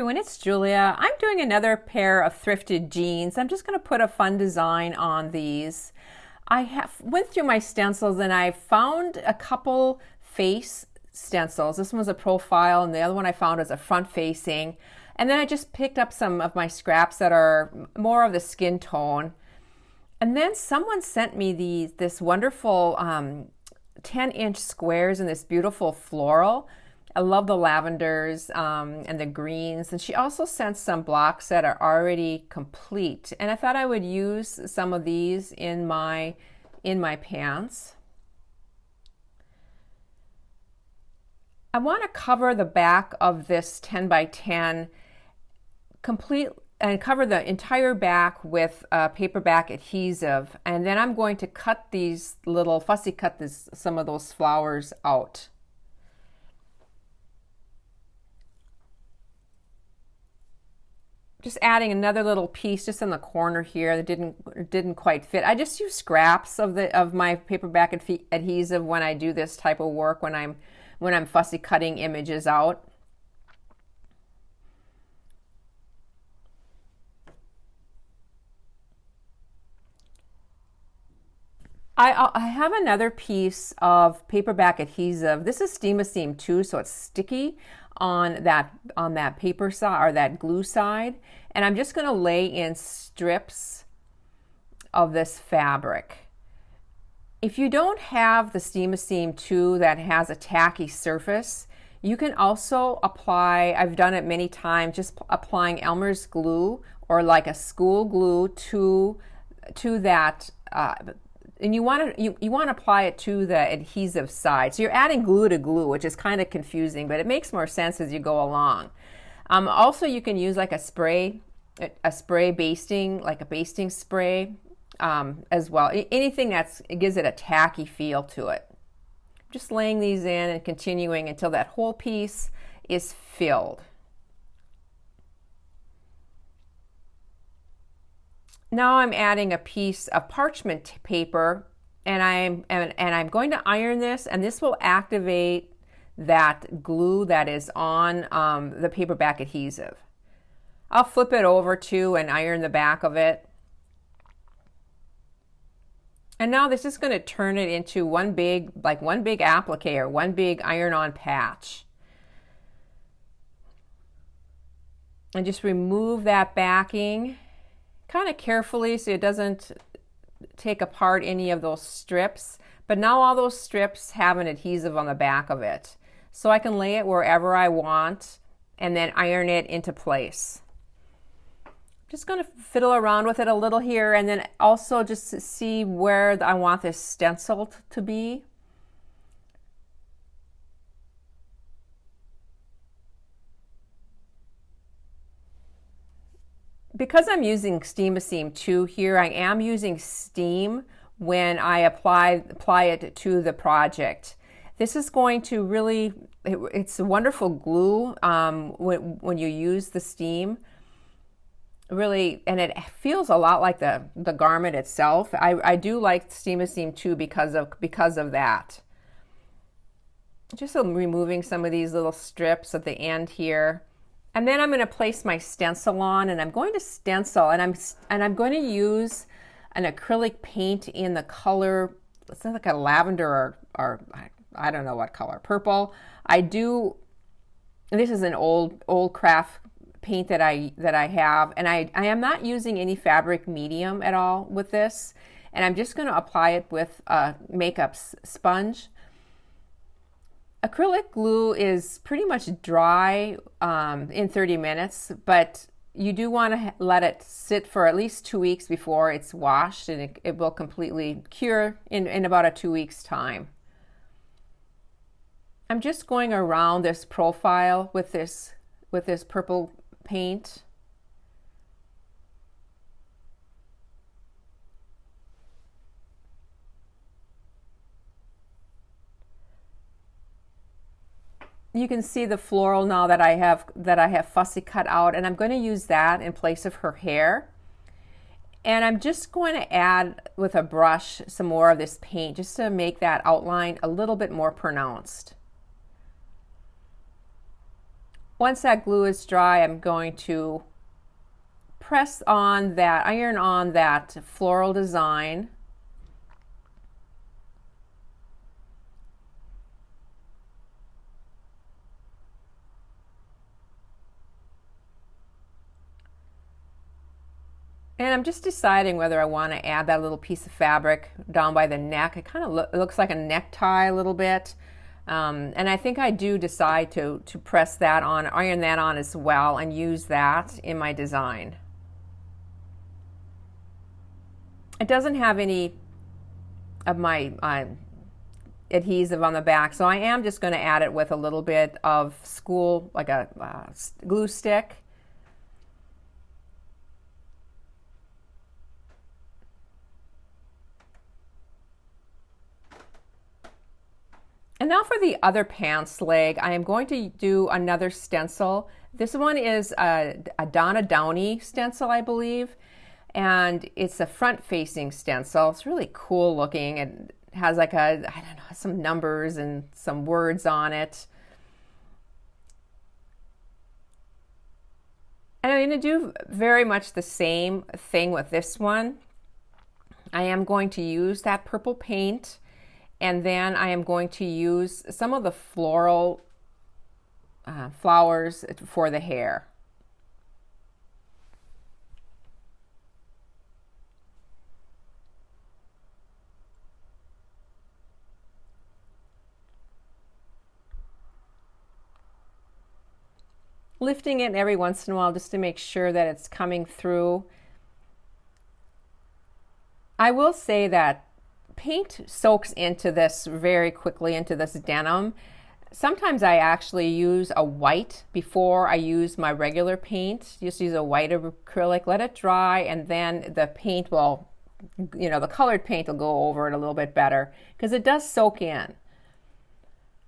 everyone, it's Julia. I'm doing another pair of thrifted jeans. I'm just going to put a fun design on these. Went through my stencils and I found a couple face stencils. This one was a profile and the other one I found is a front facing. And then I just picked up some of my scraps that are more of the skin tone. And then someone sent me this wonderful 10-inch squares in this beautiful floral. I love the lavenders and the greens. And she also sent some blocks that are already complete. And I thought I would use some of these in my pants. I want to cover the back of this 10 by 10 complete and cover the entire back with paperback adhesive. And then I'm going to cut these little, fussy cut some of those flowers out. Just adding another little piece just in the corner here that didn't quite fit. I just use scraps of my paperback adhesive when I do this type of work, when I'm fussy cutting images out. I have another piece of paperback adhesive. This is Steam-A-Seam 2, so it's sticky on that paper side or that glue side, and I'm just going to lay in strips of this fabric. If you don't have the Steam-A-Seam 2 that has a tacky surface, you can also apply, I've done it many times, just applying Elmer's glue or like a school glue to that and you want to apply it to the adhesive side. So you're adding glue to glue, which is kind of confusing, but it makes more sense as you go along. Also, you can use like a spray basting, like a basting spray as well. Anything that gives it a tacky feel to it. Just laying these in and continuing until that whole piece is filled. Now I'm adding a piece of parchment paper and I'm going to iron this, and this will activate that glue that is on the paperback adhesive. I'll flip it over too and iron the back of it. And now this is going to turn it into one big applique or one big iron-on patch. And just remove that backing kind of carefully so it doesn't take apart any of those strips. But now all those strips have an adhesive on the back of it. So I can lay it wherever I want and then iron it into place. Just going to fiddle around with it a little here and then also just to see where I want this stencil to be. Because I'm using Steam-A-Seam 2 here, I am using steam when I apply it to the project. This is going to really, it's a wonderful glue when you use the steam. Really, and it feels a lot like the garment itself. I do like Steam-A-Seam 2 because of that. Just removing some of these little strips at the end here. And then I'm going to place my stencil on, and I'm going to stencil, and I'm going to use an acrylic paint in the color, it's like a lavender or I don't know what color, purple. This is an old craft paint that I have, and I am not using any fabric medium at all with this, and I'm just going to apply it with a makeup sponge. Acrylic glue is pretty much dry in 30 minutes, but you do want to let it sit for at least 2 weeks before it's washed, and it will completely cure in about a 2 weeks time. I'm just going around this profile with this purple paint. You can see the floral now that I have fussy cut out, and I'm going to use that in place of her hair. And I'm just going to add with a brush some more of this paint just to make that outline a little bit more pronounced. once that glue is dry, I'm going to press on that, iron on that floral design. And I'm just deciding whether I want to add that little piece of fabric down by the neck. It kind of looks like a necktie a little bit. And I think I do decide to press that on, iron that on as well, and use that in my design. It doesn't have any of my adhesive on the back, so I am just going to add it with a little bit of school, like a glue stick. And now for the other pants leg, I am going to do another stencil. This one is a Donna Downey stencil, I believe, and it's a front-facing stencil. It's really cool looking. It has like I don't know, some numbers and some words on it. And I'm going to do very much the same thing with this one. I am going to use that purple paint, and then I am going to use some of the floral flowers for the hair. Lifting it every once in a while just to make sure that it's coming through. I will say that paint soaks into this very quickly, into this denim. Sometimes I actually use a white before I use my regular paint. Just use a white acrylic, let it dry, and then the paint will, the colored paint will go over it a little bit better because it does soak in.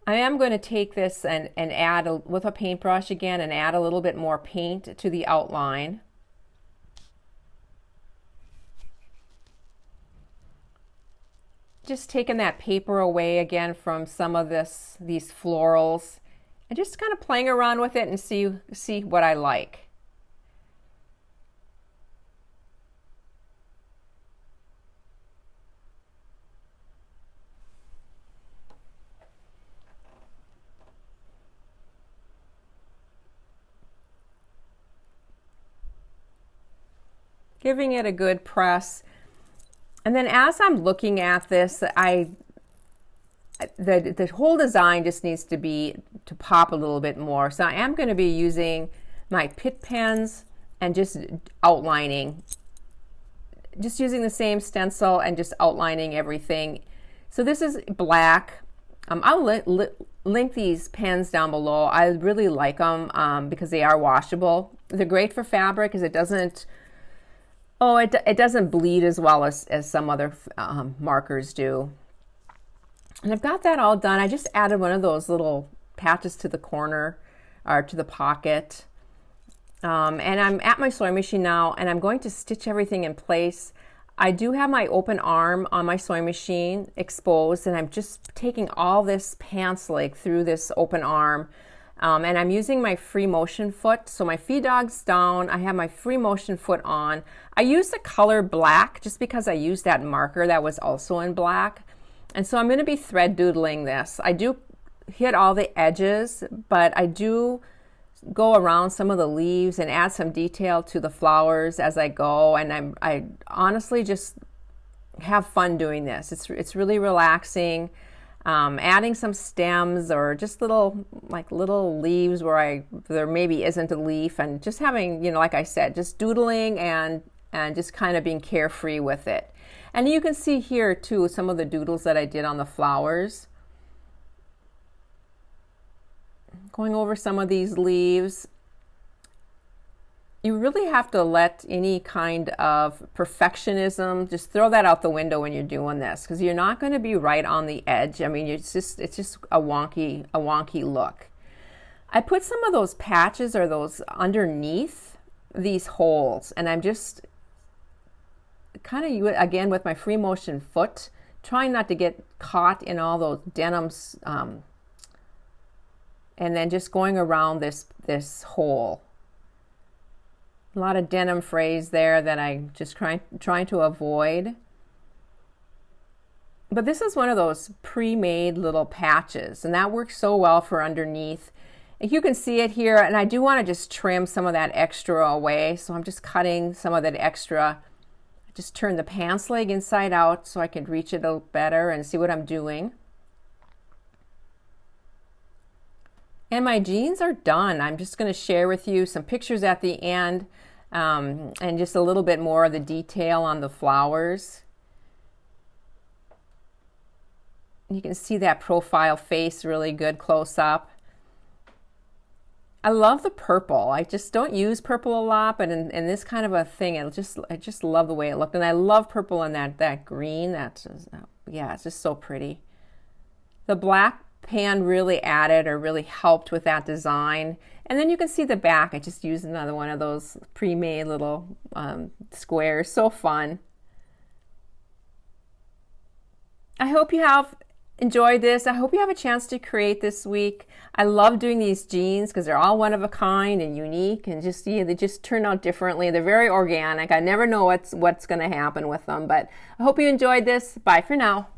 I am going to take this and add with a paintbrush again and add a little bit more paint to the outline. Just taking that paper away again from some of these florals and just kind of playing around with it and see what I like. Giving it a good press. And then as I'm looking at this, the whole design just needs to pop a little bit more. So I am going to be using my Pitt pens and just outlining, just using the same stencil and just outlining everything. So this is black. I'll link these pens down below. I really like them because they are washable. They're great for fabric because it doesn't bleed as well as some other markers do. And I've got that all done. I just added one of those little patches to the corner or to the pocket. And I'm at my sewing machine now, and I'm going to stitch everything in place. I do have my open arm on my sewing machine exposed, and I'm just taking all this pants leg through this open arm. And I'm using my free motion foot. So my feed dog's down. I have my free motion foot on. I use the color black just because I used that marker that was also in black. And so I'm going to be thread doodling this. I do hit all the edges, but I do go around some of the leaves and add some detail to the flowers as I go. And I honestly just have fun doing this. It's really relaxing. Adding some stems or just little leaves where there maybe isn't a leaf, and just having, like I said, just doodling and just kind of being carefree with it. And you can see here too some of the doodles that I did on the flowers. Going over some of these leaves. You really have to let any kind of perfectionism, just throw that out the window when you're doing this, because you're not going to be right on the edge. I mean, it's just a wonky look. I put some of those patches or those underneath these holes, and I'm just kind of, again, with my free motion foot, trying not to get caught in all those denims, and then just going around this hole. A lot of denim frays there that I just trying to avoid. But this is one of those pre-made little patches, and that works so well for underneath. You can see it here, and I do want to just trim some of that extra away, so I'm just cutting some of that extra. Just turn the pants leg inside out so I can reach it a little better and see what I'm doing. And my jeans are done. I'm just going to share with you some pictures at the end, and just a little bit more of the detail on the flowers. You can see that profile face really good close up. I love the purple. I just don't use purple a lot, but in this kind of a thing, I just love the way it looked. And I love purple and that green. That's just, yeah, it's just so pretty. The black pan really added or really helped with that design. And then you can see the back. I just used another one of those pre-made little squares. So fun. I hope you have enjoyed this. I hope you have a chance to create this week. I love doing these jeans because they're all one of a kind and unique, and just they just turn out differently. They're very organic. I never know what's going to happen with them, but I hope you enjoyed this. Bye for now.